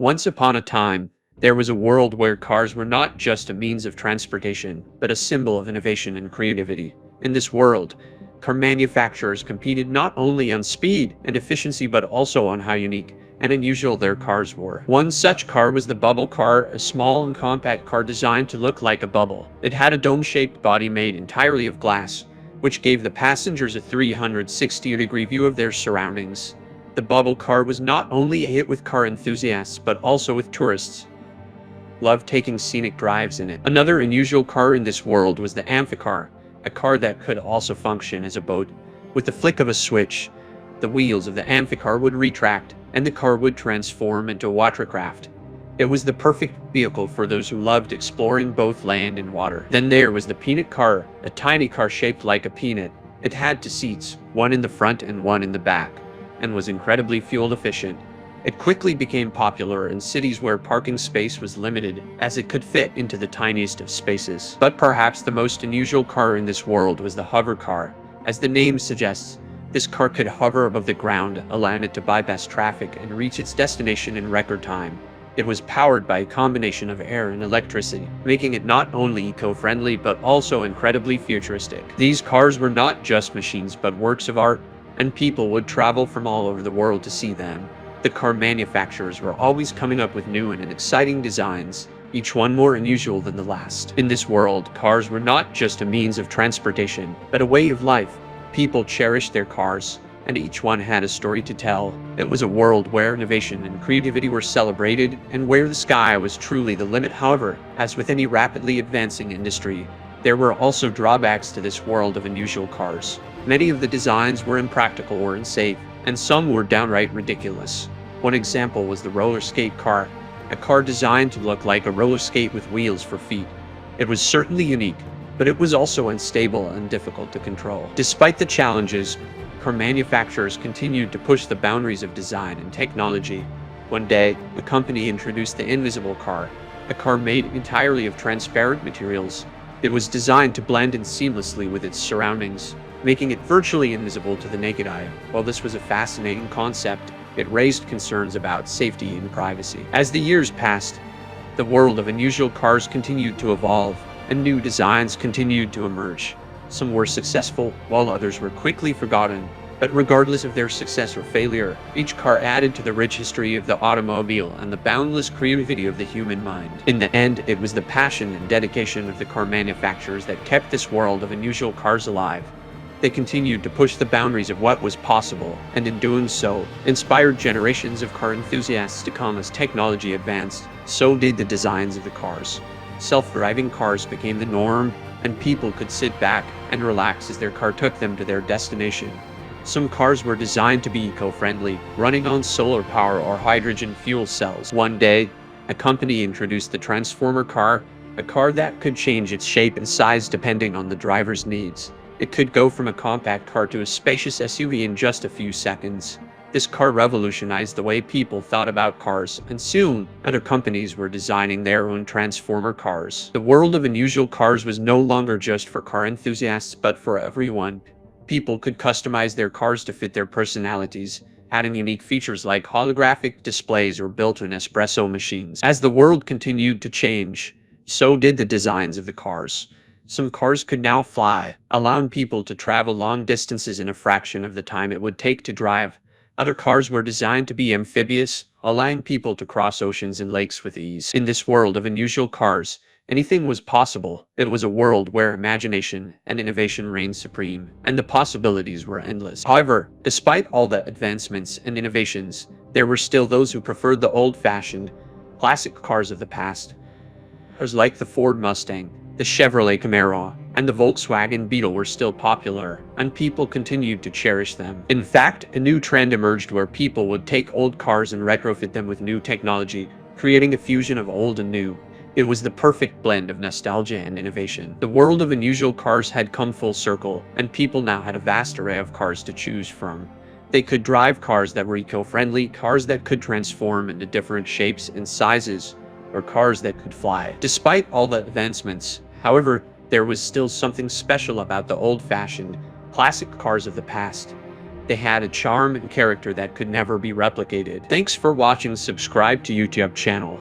Once upon a time, there was a world where cars were not just a means of transportation, but a symbol of innovation and creativity. In this world, car manufacturers competed not only on speed and efficiency but also on how unique and unusual their cars were. One such car was the bubble car, a small and compact car designed to look like a bubble. It had a dome-shaped body made entirely of glass, which gave the passengers a 360-degree view of their surroundings. The bubble car was not only a hit with car enthusiasts, but also with tourists. Loved taking scenic drives in it. Another unusual car in this world was the amphicar, a car that could also function as a boat. With the flick of a switch, the wheels of the amphicar would retract, and the car would transform into a watercraft. It was the perfect vehicle for those who loved exploring both land and water. Then there was the peanut car, a tiny car shaped like a peanut. It had two seats, one in the front and one in the back, and was incredibly fuel efficient. It quickly became popular in cities where parking space was limited, as it could fit into the tiniest of spaces. But perhaps the most unusual car in this world was the hover car. As the name suggests, this car could hover above the ground, allowing it to bypass traffic and reach its destination in record time. It was powered by a combination of air and electricity, making it not only eco-friendly but also incredibly futuristic. These cars were not just machines but works of art, and people would travel from all over the world to see them. The car manufacturers were always coming up with new and exciting designs, each one more unusual than the last. In this world, cars were not just a means of transportation, but a way of life. People cherished their cars, and each one had a story to tell. It was a world where innovation and creativity were celebrated, and where the sky was truly the limit. However, as with any rapidly advancing industry, there were also drawbacks to this world of unusual cars. Many of the designs were impractical or unsafe, and some were downright ridiculous. One example was the roller skate car, a car designed to look like a roller skate with wheels for feet. It was certainly unique, but it was also unstable and difficult to control. Despite the challenges, car manufacturers continued to push the boundaries of design and technology. One day, the company introduced the invisible car, a car made entirely of transparent materials. It was designed to blend in seamlessly with its surroundings, making it virtually invisible to the naked eye. While this was a fascinating concept, it raised concerns about safety and privacy. As the years passed, the world of unusual cars continued to evolve, and new designs continued to emerge. Some were successful, while others were quickly forgotten. But regardless of their success or failure, each car added to the rich history of the automobile and the boundless creativity of the human mind. In the end, it was the passion and dedication of the car manufacturers that kept this world of unusual cars alive. They continued to push the boundaries of what was possible, and in doing so, inspired generations of car enthusiasts to come. As technology advanced, so did the designs of the cars. Self-driving cars became the norm, and people could sit back and relax as their car took them to their destination. Some cars were designed to be eco-friendly, running on solar power or hydrogen fuel cells. One day, a company introduced the transformer car, a car that could change its shape and size depending on the driver's needs. It could go from a compact car to a spacious SUV in just a few seconds. This car revolutionized the way people thought about cars, and soon, other companies were designing their own transformer cars. The world of unusual cars was no longer just for car enthusiasts, but for everyone. People could customize their cars to fit their personalities, adding unique features like holographic displays or built-in espresso machines. As the world continued to change, so did the designs of the cars. Some cars could now fly, allowing people to travel long distances in a fraction of the time it would take to drive. Other cars were designed to be amphibious, allowing people to cross oceans and lakes with ease. In this world of unusual cars, anything was possible. It was a world where imagination and innovation reigned supreme, and the possibilities were endless. However, despite all the advancements and innovations, there were still those who preferred the old-fashioned, classic cars of the past. Cars like the Ford Mustang, the Chevrolet Camaro, and the Volkswagen Beetle were still popular, and people continued to cherish them. In fact, a new trend emerged where people would take old cars and retrofit them with new technology, creating a fusion of old and new. It was the perfect blend of nostalgia and innovation. The world of unusual cars had come full circle, and people now had a vast array of cars to choose from. They could drive cars that were eco-friendly, cars that could transform into different shapes and sizes, or cars that could fly. Despite all the advancements, however, there was still something special about the old-fashioned, classic cars of the past. They had a charm and character that could never be replicated. Thanks for watching. Subscribe to YouTube channel.